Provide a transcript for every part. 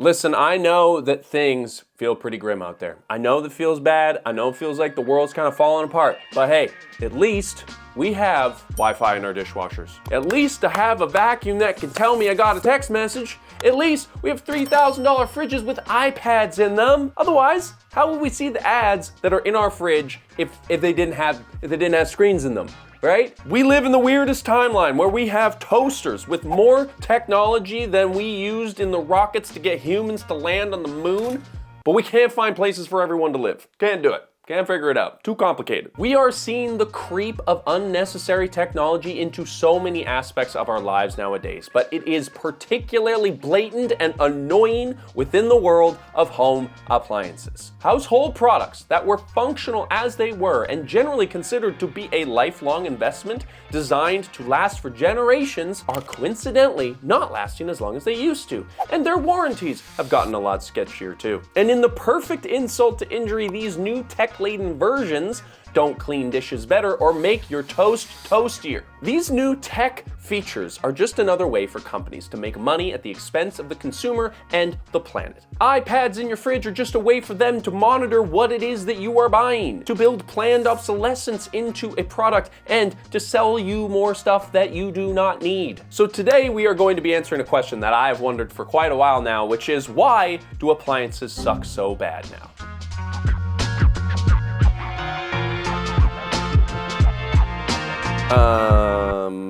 Listen, I know that things feel pretty grim out there. I know that feels bad. I know it feels like the world's kind of falling apart. But hey, at least we have Wi-Fi in our dishwashers. At least I have a vacuum that can tell me I got a text message. At least we have $3,000 fridges with iPads in them. Otherwise, how would we see the ads that are in our fridge if they didn't have screens in them? Right? We live in the weirdest timeline where we have toasters with more technology than we used in the rockets to get humans to land on the moon, but we can't find places for everyone to live. Can't do it. Can't figure it out. Too complicated. We are seeing the creep of unnecessary technology into so many aspects of our lives nowadays, but it is particularly blatant and annoying within the world of home appliances. Household products that were functional as they were and generally considered to be a lifelong investment designed to last for generations are coincidentally not lasting as long as they used to. And their warranties have gotten a lot sketchier too. And in the perfect insult to injury, these new tech-laden versions don't clean dishes better or make your toast toastier. These new tech features are just another way for companies to make money at the expense of the consumer and the planet. iPads in your fridge are just a way for them to monitor what it is that you are buying, to build planned obsolescence into a product, and to sell you more stuff that you do not need. So today we are going to be answering a question that I have wondered for quite a while now, which is, why do appliances suck so bad now?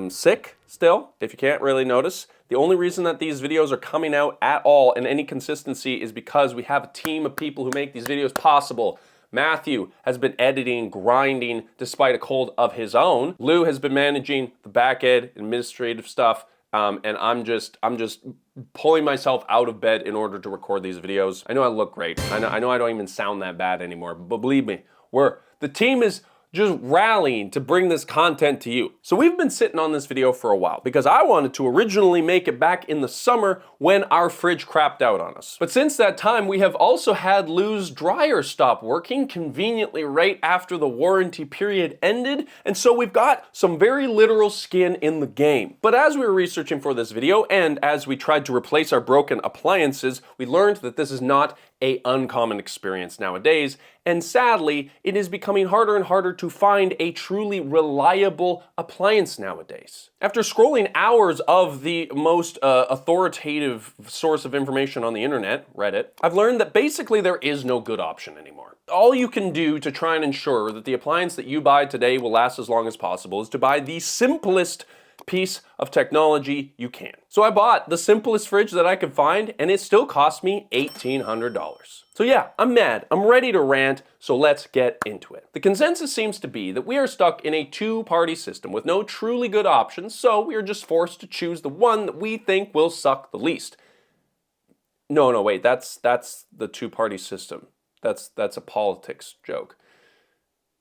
Sick still, if you can't really notice. The only reason that these videos are coming out at all in any consistency is because we have a team of people who make these videos possible. Matthew has been editing, grinding, despite a cold of his own. Lou has been managing the back end administrative stuff, and I'm just pulling myself out of bed in order to record these videos. I know I look great. I know I don't even sound that bad anymore, but believe me, the team is just rallying to bring this content to you. So we've been sitting on this video for a while because I wanted to originally make it back in the summer when our fridge crapped out on us. But since that time, we have also had Lou's dryer stop working conveniently right after the warranty period ended, and so we've got some very literal skin in the game. But as we were researching for this video and as we tried to replace our broken appliances, we learned that this is not an uncommon experience nowadays, and sadly, it is becoming harder and harder to find a truly reliable appliance nowadays. After scrolling hours of the most authoritative source of information on the internet, Reddit, I've learned that basically there is no good option anymore. All you can do to try and ensure that the appliance that you buy today will last as long as possible is to buy the simplest piece of technology you can. So I bought the simplest fridge that I could find, and it still cost me $1,800. So yeah, I'm mad, I'm ready to rant, so let's get into it. The consensus seems to be that we are stuck in a two-party system with no truly good options, so we are just forced to choose the one that we think will suck the least. No, wait, that's the two-party system. That's a politics joke.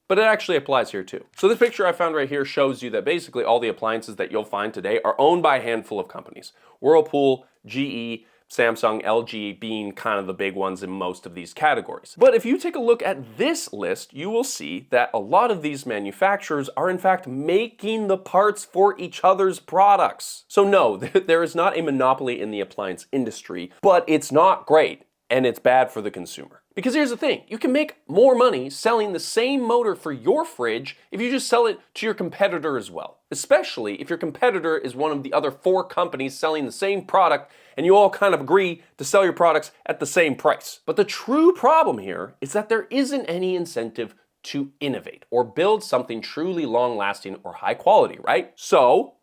But it actually applies here too. So this picture I found right here shows you that basically all the appliances that you'll find today are owned by a handful of companies. Whirlpool, GE, Samsung, LG being kind of the big ones in most of these categories. But if you take a look at this list, you will see that a lot of these manufacturers are in fact making the parts for each other's products. So no, there is not a monopoly in the appliance industry, but it's not great and it's bad for the consumer. Because here's the thing, you can make more money selling the same motor for your fridge if you just sell it to your competitor as well. Especially if your competitor is one of the other 4 companies selling the same product and you all kind of agree to sell your products at the same price. But the true problem here is that there isn't any incentive to innovate or build something truly long-lasting or high quality, right? So,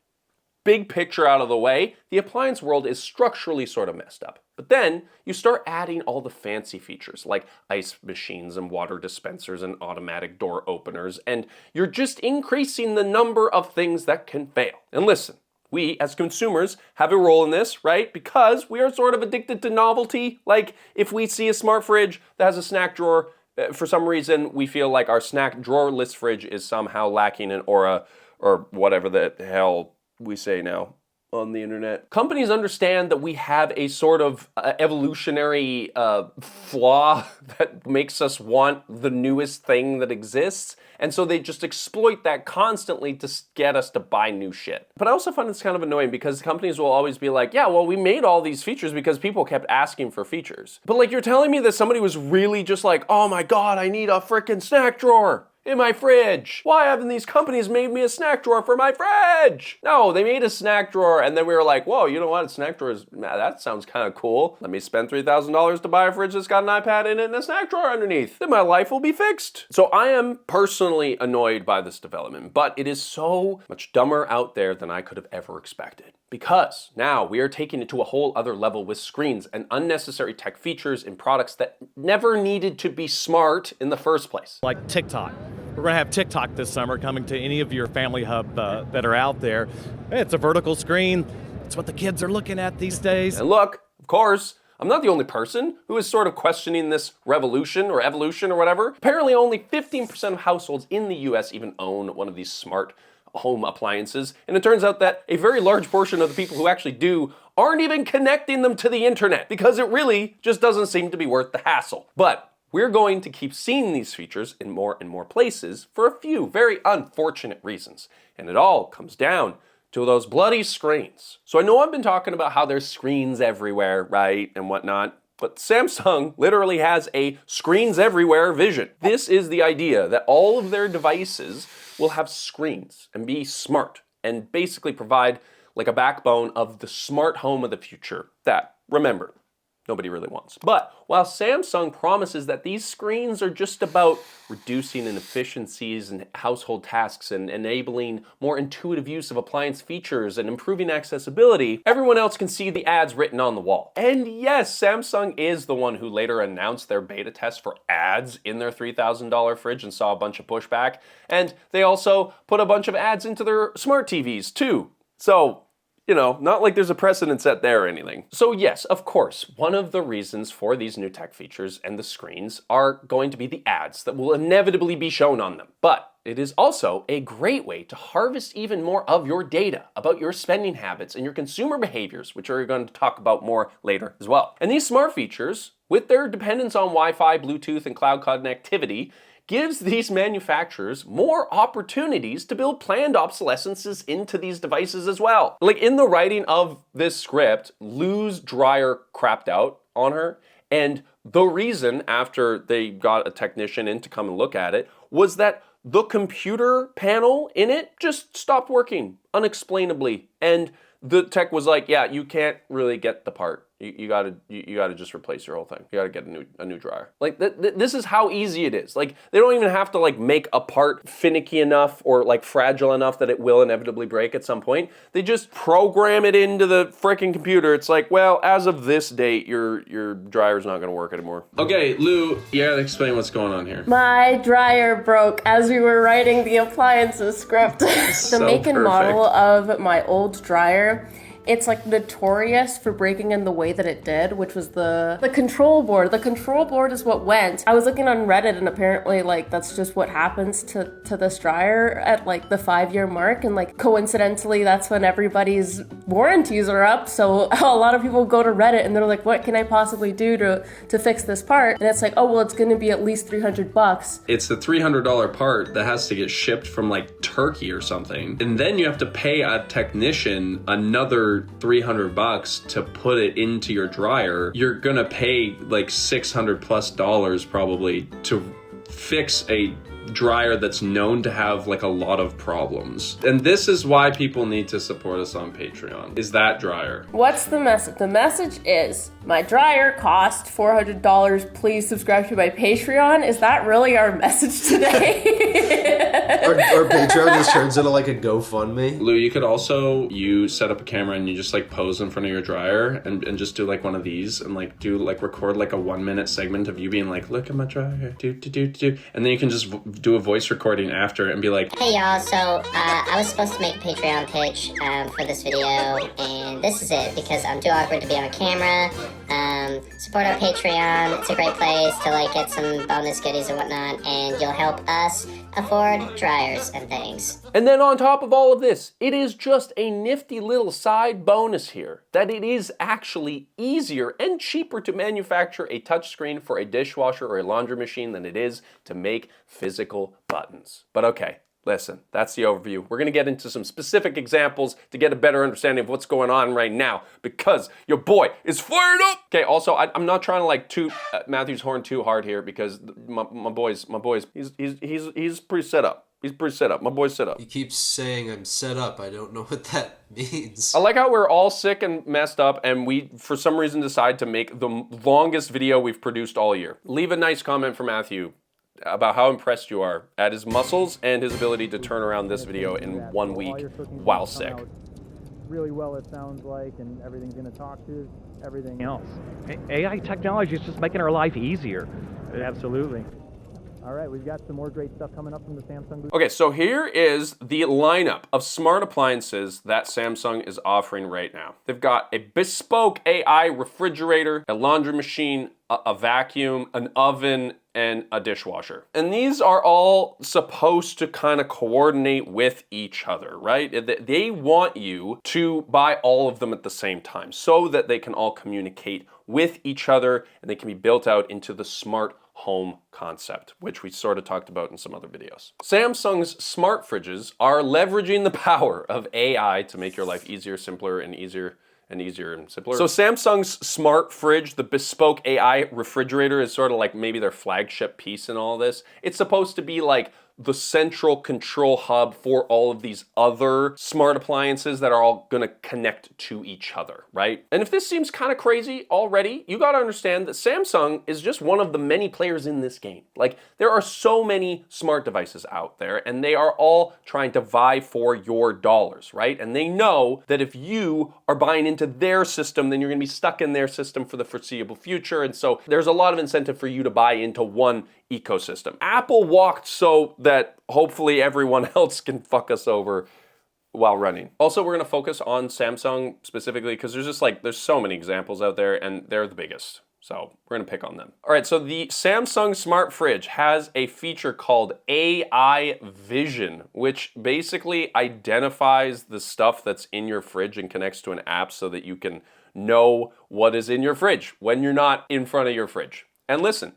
big picture out of the way, the appliance world is structurally sort of messed up. But then you start adding all the fancy features like ice machines and water dispensers and automatic door openers, and you're just increasing the number of things that can fail. And listen, we as consumers have a role in this, right? Because we are sort of addicted to novelty. Like if we see a smart fridge that has a snack drawer, for some reason we feel like our snack drawerless fridge is somehow lacking an aura or whatever the hell we say now. on the internet. Companies understand that we have a sort of evolutionary flaw that makes us want the newest thing that exists. And so they just exploit that constantly to get us to buy new shit. But I also find it's kind of annoying because companies will always be like, yeah, well, we made all these features because people kept asking for features. But like, you're telling me that somebody was really just like, oh my God, I need a freaking snack drawer in my fridge. Why haven't these companies made me a snack drawer for my fridge? No, they made a snack drawer and then we were like, whoa, you know what? A snack drawer is, that sounds kind of cool. Let me spend $3,000 to buy a fridge that's got an iPad in it and a snack drawer underneath. Then my life will be fixed. So I am personally annoyed by this development, but it is so much dumber out there than I could have ever expected. Because now we are taking it to a whole other level with screens and unnecessary tech features in products that never needed to be smart in the first place. Like TikTok. We're going to have TikTok this summer coming to any of your Family Hub that are out there. It's a vertical screen. It's what the kids are looking at these days. And look, of course, I'm not the only person who is sort of questioning this revolution or evolution or whatever. Apparently only 15% of households in the US even own one of these smart home appliances. And it turns out that a very large portion of the people who actually do aren't even connecting them to the internet because it really just doesn't seem to be worth the hassle. But we're going to keep seeing these features in more and more places for a few very unfortunate reasons. And it all comes down to those bloody screens. So I know I've been talking about how there's screens everywhere, right, and whatnot, but Samsung literally has a screens everywhere vision. This is the idea that all of their devices will have screens and be smart and basically provide like a backbone of the smart home of the future that, remember, nobody really wants. But while Samsung promises that these screens are just about reducing inefficiencies and household tasks and enabling more intuitive use of appliance features and improving accessibility, everyone else can see the ads written on the wall. And yes, Samsung is the one who later announced their beta test for ads in their $3,000 fridge and saw a bunch of pushback. And they also put a bunch of ads into their smart TVs too. So, you know, not like there's a precedent set there or anything. So yes, of course, one of the reasons for these new tech features and the screens are going to be the ads that will inevitably be shown on them. But it is also a great way to harvest even more of your data about your spending habits and your consumer behaviors, which we're going to talk about more later as well. And these smart features, with their dependence on Wi-Fi, Bluetooth, and cloud connectivity, gives these manufacturers more opportunities to build planned obsolescences into these devices as well. Like in the writing of this script, Lou's dryer crapped out on her, and the reason, after they got a technician in to come and look at it, was that the computer panel in it just stopped working unexplainably. And the tech was like, yeah, you can't really get the part. You gotta just replace your whole thing. You gotta get a new dryer. Like this is how easy it is. Like they don't even have to like make a part finicky enough or like fragile enough that it will inevitably break at some point. They just program it into the freaking computer. It's like, well, as of this date, your dryer's not gonna work anymore. Okay, Lou, you gotta explain what's going on here. My dryer broke as we were writing the appliances script. The make and model of my old dryer, it's like notorious for breaking in the way that it did, which was the control board. The control board is what went. I was looking on Reddit and apparently like that's just what happens to this dryer at like the 5-year mark, and like coincidentally that's when everybody's warranties are up. So a lot of people go to Reddit and they're like, what can I possibly do to fix this part? And it's like, oh well, it's gonna be at least $300. It's the $300 part that has to get shipped from like Turkey or something. And then you have to pay a technician another $300 to put it into your dryer. You're gonna pay like $600+ probably to fix a dryer that's known to have like a lot of problems. And this is why people need to support us on Patreon, is that dryer. What's the message? The message is, my dryer cost $400. Please subscribe to my Patreon. Is that really our message today? Our Patreon just turns into like a GoFundMe. Lou, you could also, you set up a camera and you just like pose in front of your dryer and just do like one of these and like record like a 1-minute segment of you being like, look at my dryer, do. And then you can just do a voice recording after and be like, hey y'all, so I was supposed to make a Patreon pitch for this video, and this is it because I'm too awkward to be on camera. Support our Patreon. It's a great place to like get some bonus goodies and whatnot, and you'll help us afford dryers and things. And then on top of all of this, it is just a nifty little side bonus here that it is actually easier and cheaper to manufacture a touchscreen for a dishwasher or a laundry machine than it is to make physical buttons. But okay, listen, that's the overview. We're gonna get into some specific examples to get a better understanding of what's going on right now because your boy is fired up. Okay, also, I'm not trying to like toot Matthew's horn too hard here because my boy's, he's pretty set up. He's pretty set up. My boy's set up. He keeps saying I'm set up. I don't know what that means. I like how we're all sick and messed up and we, for some reason, decide to make the longest video we've produced all year. Leave a nice comment for Matthew about how impressed you are at his muscles and his ability to turn around this video in 1 week while sick. Really well, it sounds like, and everything's going to talk to everything else. AI technology is just making our life easier. Absolutely. All right, we've got some more great stuff coming up from the Samsung booth. Okay, so here is the lineup of smart appliances that Samsung is offering right now. They've got a bespoke AI refrigerator, a laundry machine, a vacuum, an oven, and a dishwasher. And these are all supposed to kind of coordinate with each other, right? They want you to buy all of them at the same time so that they can all communicate with each other and they can be built out into the smart home concept, which we sort of talked about in some other videos. Samsung's smart fridges are leveraging the power of AI to make your life easier, simpler, and easier and simpler. So Samsung's smart fridge, the bespoke AI refrigerator, is sort of like maybe their flagship piece in all this. It's supposed to be like the central control hub for all of these other smart appliances that are all gonna connect to each other, right? And if this seems kind of crazy already, you gotta understand that Samsung is just one of the many players in this game. Like, there are so many smart devices out there, and they are all trying to vie for your dollars, right? And they know that if you are buying into their system, then you're gonna be stuck in their system for the foreseeable future, and so there's a lot of incentive for you to buy into one ecosystem. Apple walked so that hopefully everyone else can fuck us over while running. Also, we're gonna focus on Samsung specifically because there's so many examples out there and they're the biggest. So we're gonna pick on them. All right, so the Samsung Smart Fridge has a feature called AI Vision, which basically identifies the stuff that's in your fridge and connects to an app so that you can know what is in your fridge when you're not in front of your fridge. And listen,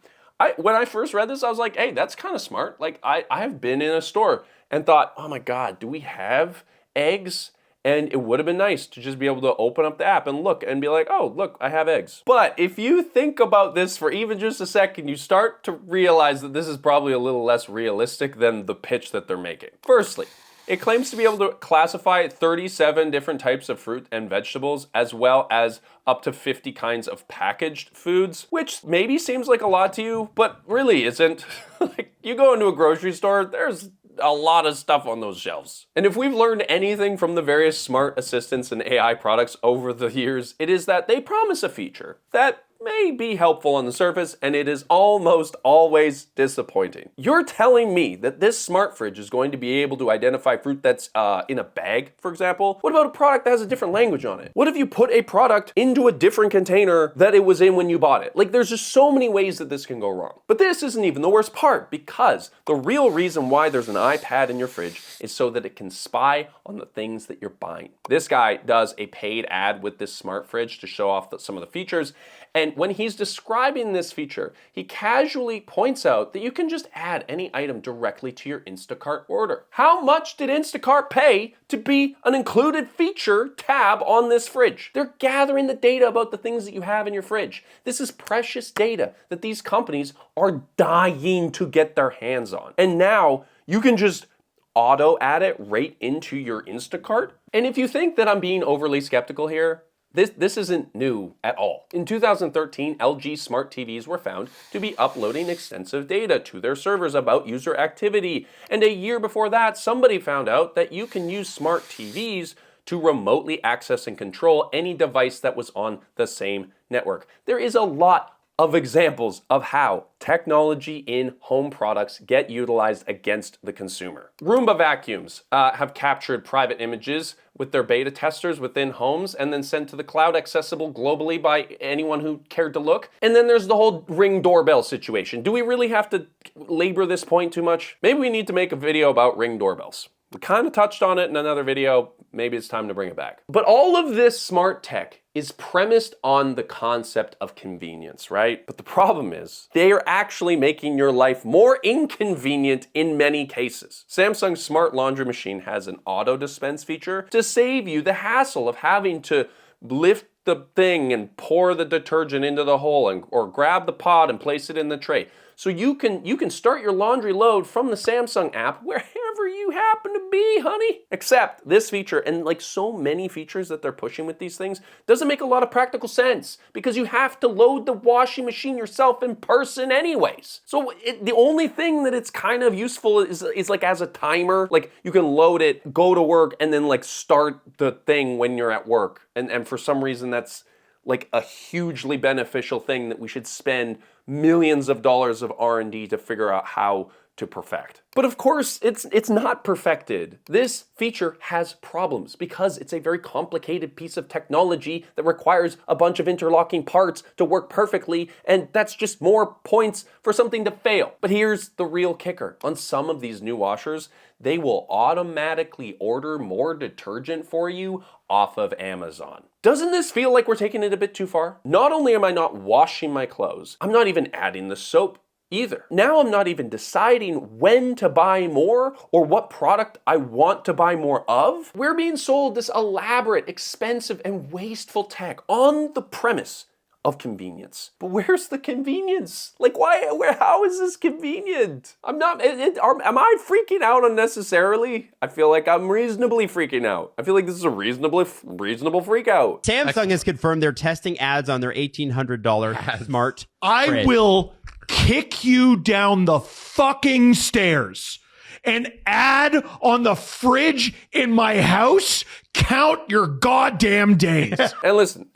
when I first read this, I was like, hey, that's kind of smart. Like, I have been in a store and thought, oh my God, do we have eggs? And it would have been nice to just be able to open up the app and look and be like, oh, look, I have eggs. But if you think about this for even just a second, you start to realize that this is probably a little less realistic than the pitch that they're making. Firstly, it claims to be able to classify 37 different types of fruit and vegetables, as well as up to 50 kinds of packaged foods, which maybe seems like a lot to you, but really isn't. Like, you go into a grocery store, there's a lot of stuff on those shelves. And if we've learned anything from the various smart assistants and AI products over the years, it is that they promise a feature that may be helpful on the surface, and it is almost always disappointing. You're telling me that this smart fridge is going to be able to identify fruit that's in a bag, for example? What about a product that has a different language on it? What if you put a product into a different container that it was in when you bought it? Like, there's just so many ways that this can go wrong. But this isn't even the worst part, because the real reason why there's an iPad in your fridge is so that it can spy on the things that you're buying. This guy does a paid ad with this smart fridge to show off some of the features. And when he's describing this feature, he casually points out that you can just add any item directly to your Instacart order. How much did Instacart pay to be an included feature tab on this fridge? They're gathering the data about the things that you have in your fridge. This is precious data that these companies are dying to get their hands on. And now you can just auto add it right into your Instacart. And if you think that I'm being overly skeptical here, This isn't new at all. In 2013, LG smart TVs were found to be uploading extensive data to their servers about user activity. And a year before that, somebody found out that you can use smart TVs to remotely access and control any device that was on the same network. There is a lot of examples of how technology in home products get utilized against the consumer. Roomba vacuums have captured private images with their beta testers within homes and then sent to the cloud, accessible globally by anyone who cared to look. And then there's the whole Ring doorbell situation. Do we really have to labor this point too much? Maybe we need to make a video about Ring doorbells. We kind of touched on it in another video. Maybe it's time to bring it back. But all of this smart tech is premised on the concept of convenience, right? But the problem is they are actually making your life more inconvenient in many cases. Samsung's smart laundry machine has an auto dispense feature to save you the hassle of having to lift the thing and pour the detergent into the hole or grab the pod and place it in the tray. So you can start your laundry load from the Samsung app wherever you happen to be, honey. Except this feature, and like so many features that they're pushing with these things, doesn't make a lot of practical sense because you have to load the washing machine yourself in person anyways. So the only thing that it's kind of useful is like as a timer. Like you can load it, go to work, and then like start the thing when you're at work. And for some reason that's like a hugely beneficial thing that we should spend millions of dollars of R&D to figure out how to perfect. But of course, it's not perfected. This feature has problems because it's a very complicated piece of technology that requires a bunch of interlocking parts to work perfectly, and that's just more points for something to fail. But here's the real kicker. On some of these new washers, they will automatically order more detergent for you off of Amazon. Doesn't this feel like we're taking it a bit too far? Not only am I not washing my clothes, I'm not even adding the soap either. Now I'm not even deciding when to buy more or what product I want to buy more of. We're being sold this elaborate, expensive, and wasteful tech on the premise of convenience. But where's the convenience? Like how is this convenient? Am I freaking out unnecessarily? I feel like I'm reasonably freaking out. I feel like this is a reasonable freak out. Samsung has confirmed they're testing ads on their $1,800 smart I fridge. will kick you down the fucking stairs. An ad on the fridge in my house? Count your goddamn days. And listen.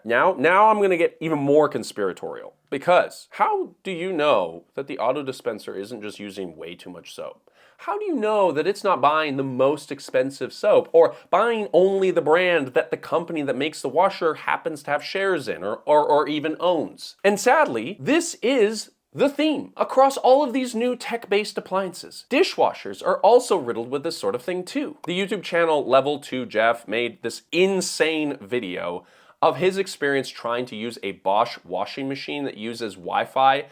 Now I'm gonna get even more conspiratorial, because how do you know that the auto dispenser isn't just using way too much soap? How do you know that it's not buying the most expensive soap or buying only the brand that the company that makes the washer happens to have shares in or even owns? And sadly, this is the theme across all of these new tech-based appliances. Dishwashers are also riddled with this sort of thing too. The YouTube channel Level 2 Jeff made this insane video of his experience trying to use a Bosch washing machine that uses Wi-Fi,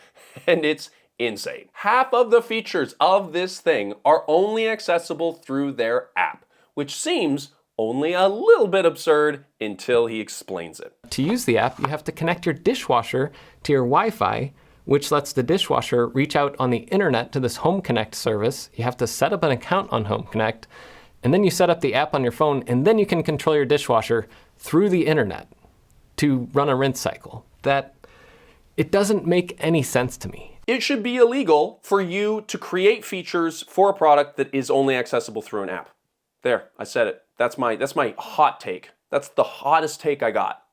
and it's insane. Half of the features of this thing are only accessible through their app, which seems only a little bit absurd until he explains it. To use the app, you have to connect your dishwasher to your Wi-Fi, which lets the dishwasher reach out on the internet to this Home Connect service. You have to set up an account on Home Connect, and then you set up the app on your phone, and then you can control your dishwasher through the internet to run a rinse cycle. It doesn't make any sense to me. It should be illegal for you to create features for a product that is only accessible through an app. There, I said it. That's my hot take. That's the hottest take I got.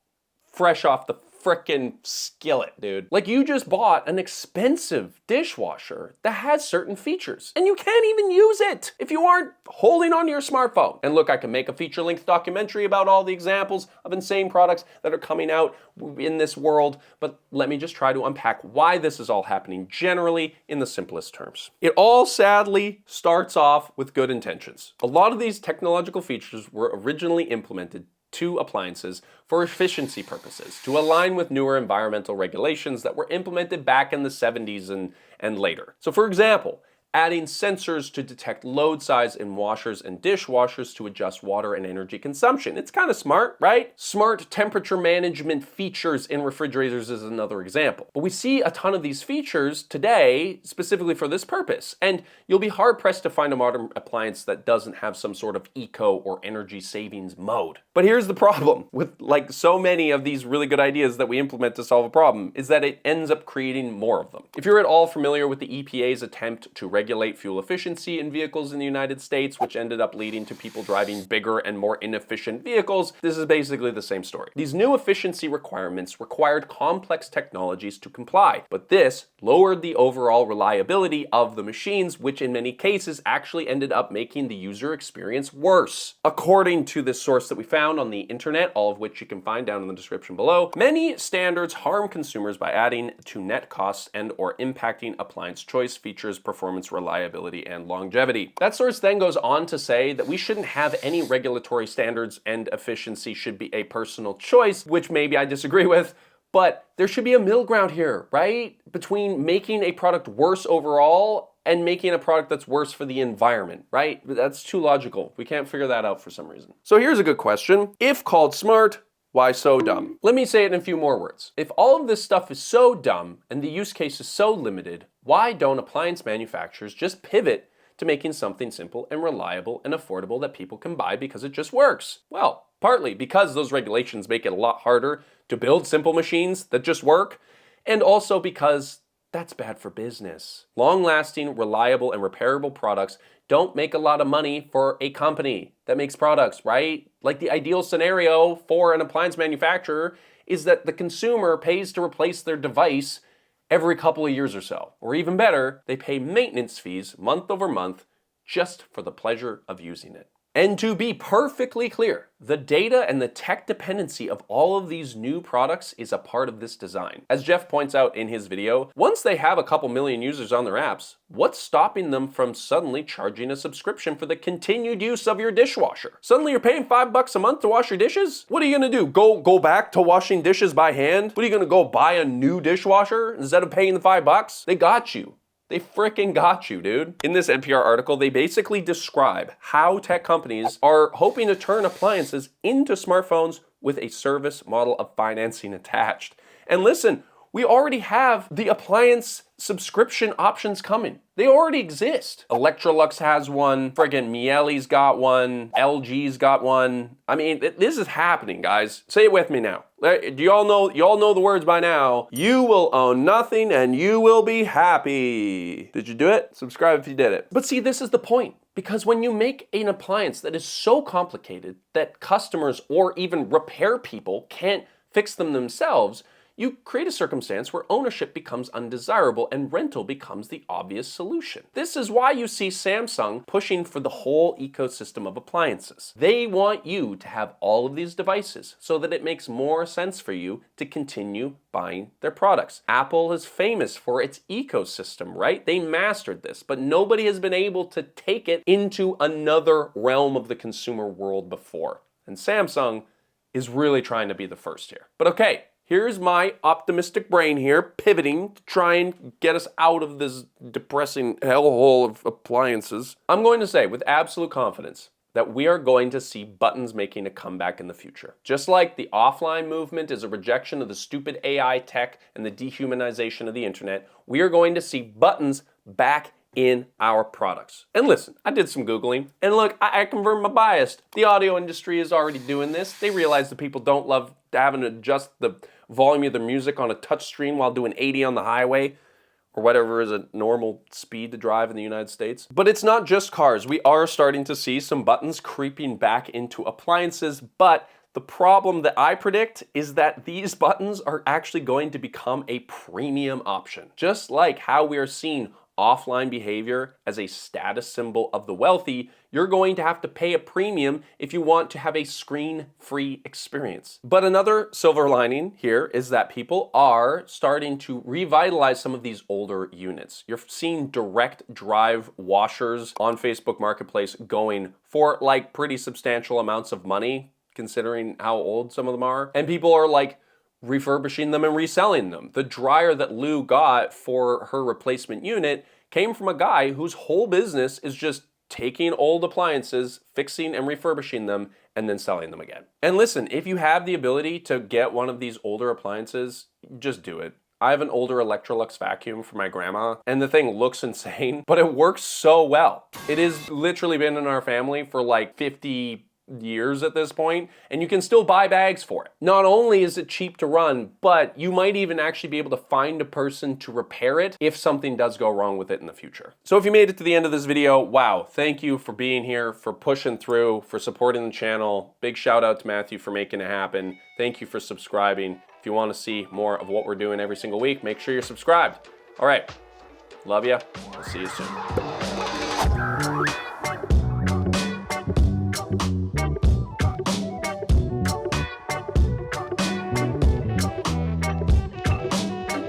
Fresh off the frickin' skillet, dude. Like, you just bought an expensive dishwasher that has certain features, and you can't even use it if you aren't holding onto your smartphone. And look, I can make a feature-length documentary about all the examples of insane products that are coming out in this world, but let me just try to unpack why this is all happening generally in the simplest terms. It all sadly starts off with good intentions. A lot of these technological features were originally implemented to appliances for efficiency purposes, to align with newer environmental regulations that were implemented back in the 70s and later. So for example, adding sensors to detect load size in washers and dishwashers to adjust water and energy consumption. It's kind of smart, right? Smart temperature management features in refrigerators is another example. But we see a ton of these features today specifically for this purpose, and you'll be hard-pressed to find a modern appliance that doesn't have some sort of eco or energy savings mode. But here's the problem with like so many of these really good ideas that we implement to solve a problem, is that it ends up creating more of them. If you're at all familiar with the EPA's attempt to regulate fuel efficiency in vehicles in the United States, which ended up leading to people driving bigger and more inefficient vehicles, this is basically the same story. These new efficiency requirements required complex technologies to comply, but this lowered the overall reliability of the machines, which in many cases actually ended up making the user experience worse. According to this source that we found on the internet, all of which you can find down in the description below, many standards harm consumers by adding to net costs and or impacting appliance choice, features, performance, performance, reliability, and longevity. That source then goes on to say that we shouldn't have any regulatory standards and efficiency should be a personal choice, which maybe I disagree with, but there should be a middle ground here, right? Between making a product worse overall and making a product that's worse for the environment, right? That's too logical. We can't figure that out for some reason. So here's a good question. If called smart, why so dumb? Let me say it in a few more words. If all of this stuff is so dumb and the use case is so limited, why don't appliance manufacturers just pivot to making something simple and reliable and affordable that people can buy because it just works? Well, partly because those regulations make it a lot harder to build simple machines that just work, and also because that's bad for business. Long-lasting, reliable, and repairable products don't make a lot of money for a company that makes products, right? Like the ideal scenario for an appliance manufacturer is that the consumer pays to replace their device every couple of years or so. Or even better, they pay maintenance fees month over month just for the pleasure of using it. And to be perfectly clear, the data and the tech dependency of all of these new products is a part of this design. As Jeff points out in his video, once they have a couple million users on their apps, what's stopping them from suddenly charging a subscription for the continued use of your dishwasher? Suddenly you're paying $5 a month to wash your dishes? What are you gonna do? Go back to washing dishes by hand? What are you gonna go buy a new dishwasher instead of paying the $5? They got you. They frickin' got you, dude. In this NPR article, they basically describe how tech companies are hoping to turn appliances into smartphones with a service model of financing attached. And listen, we already have the appliance subscription options coming. They already exist. Electrolux has one, friggin' Miele's got one, LG's got one. I mean, this is happening, guys. Say it with me now. Do y'all know the words by now? You will own nothing and you will be happy. Did you do it? Subscribe if you did it. But see, this is the point. Because when you make an appliance that is so complicated that customers or even repair people can't fix them themselves, you create a circumstance where ownership becomes undesirable and rental becomes the obvious solution. This is why you see Samsung pushing for the whole ecosystem of appliances. They want you to have all of these devices so that it makes more sense for you to continue buying their products. Apple is famous for its ecosystem, right? They mastered this, but nobody has been able to take it into another realm of the consumer world before. And Samsung is really trying to be the first here. But okay, here's my optimistic brain here, pivoting to try and get us out of this depressing hellhole of appliances. I'm going to say with absolute confidence that we are going to see buttons making a comeback in the future. Just like the offline movement is a rejection of the stupid AI tech and the dehumanization of the internet, we are going to see buttons back in our products. And listen, I did some Googling, and look, I confirm my bias. The audio industry is already doing this. They realize that people don't love having to adjust the volume of their music on a touch screen while doing 80 on the highway, or whatever is a normal speed to drive in the United States. But it's not just cars. We are starting to see some buttons creeping back into appliances, but the problem that I predict is that these buttons are actually going to become a premium option. Just like how we are seeing offline behavior as a status symbol of the wealthy, you're going to have to pay a premium if you want to have a screen-free experience. But another silver lining here is that people are starting to revitalize some of these older units. You're seeing direct drive washers on Facebook Marketplace going for like pretty substantial amounts of money, considering how old some of them are. And people are like refurbishing them and reselling them. The dryer that Lou got for her replacement unit came from a guy whose whole business is just taking old appliances, fixing and refurbishing them, and then selling them again. And listen, if you have the ability to get one of these older appliances, just do it. I have an older Electrolux vacuum for my grandma, and the thing looks insane, but it works so well. It has literally been in our family for like 50 years at this point, and you can still buy bags for it. Not only is it cheap to run, but you might even actually be able to find a person to repair it if something does go wrong with it in the future. So if you made it to the end of this video, wow, thank you for being here, for pushing through, for supporting the channel. Big shout out to Matthew for making it happen. Thank you for subscribing. If you want to see more of what we're doing every single week, make sure you're subscribed. All right, love ya. I'll see you soon.